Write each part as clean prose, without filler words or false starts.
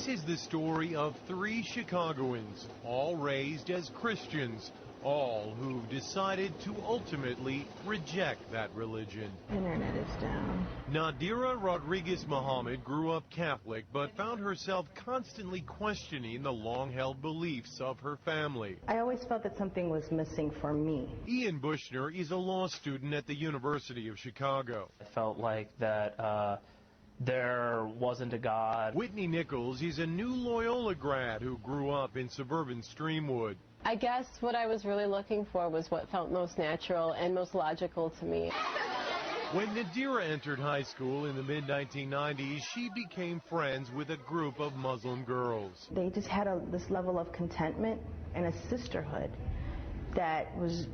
This is the story of 3 Chicagoans, all raised as Christians, all who've decided to ultimately reject that religion. Internet is down. Nadira Rodriguez Muhammad grew up Catholic, but found herself constantly questioning the long-held beliefs of her family. I always felt that something was missing for me. Ian Bushner is a law student at the University of Chicago. I felt like that there wasn't a God. Whitney Nichols is a new Loyola grad who grew up in suburban Streamwood. I guess what I was really looking for was what felt most natural and most logical to me. When Nadira entered high school in the mid-1990s, she became friends with a group of Muslim girls. They just had this level of contentment and a sisterhood that was,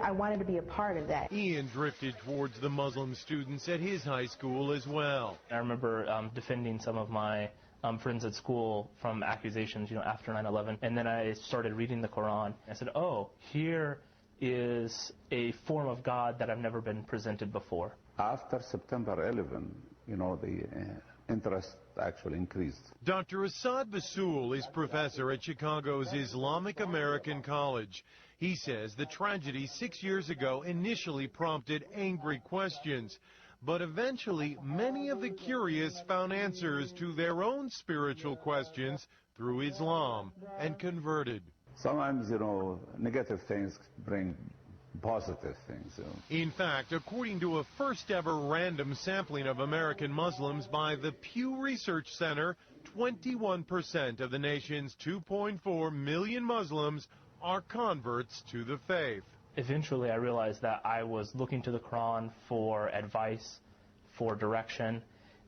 I wanted to be a part of that. Ian drifted towards the Muslim students at his high school as well. I remember defending some of my friends at school from accusations, after 9/11. And then I started reading the Quran. I said, oh, here is a form of God that I've never been presented before. After September 11, the interest actually increased. Dr. Assad Basul is professor at Chicago's Islamic American College. He says the tragedy 6 years ago initially prompted angry questions. But eventually, many of the curious found answers to their own spiritual questions through Islam and converted. Sometimes, negative things bring positive things. In fact, according to a first-ever random sampling of American Muslims by the Pew Research Center, 21% of the nation's 2.4 million Muslims are converts to the faith. Eventually, I realized that I was looking to the Quran for advice, for direction,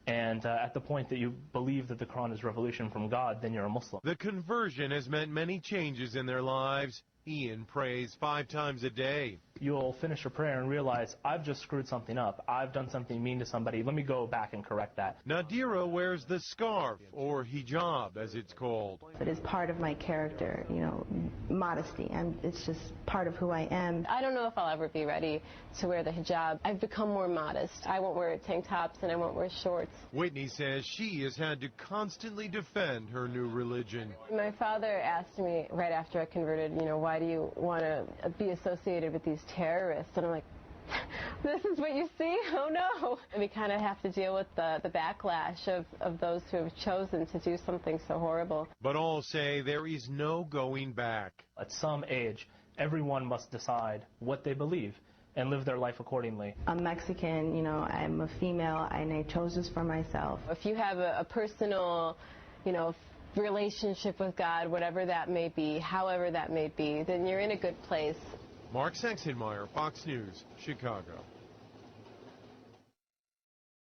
and at the point that you believe that the Quran is revelation from God, then you're a Muslim. The conversion has meant many changes in their lives. Ian prays 5 times a day. You'll finish a prayer and realize, I've just screwed something up. I've done something mean to somebody. Let me go back and correct that. Nadira wears the scarf, or hijab as it's called. It is part of my character, modesty, and it's just part of who I am. I don't know if I'll ever be ready to wear the hijab. I've become more modest. I won't wear tank tops and I won't wear shorts. Whitney says she has had to constantly defend her new religion. My father asked me right after I converted, why do you want to be associated with these terrorists? And I'm like, this is what you see? Oh no. And we kind of have to deal with the backlash of those who have chosen to do something so horrible. But all say there is no going back. At some age, everyone must decide what they believe and live their life accordingly. I'm Mexican, I'm a female, and I chose this for myself. If you have a personal, relationship with God, whatever that may be, however that may be, then you're in a good place. Mark Sexenmeyer, Fox News, Chicago.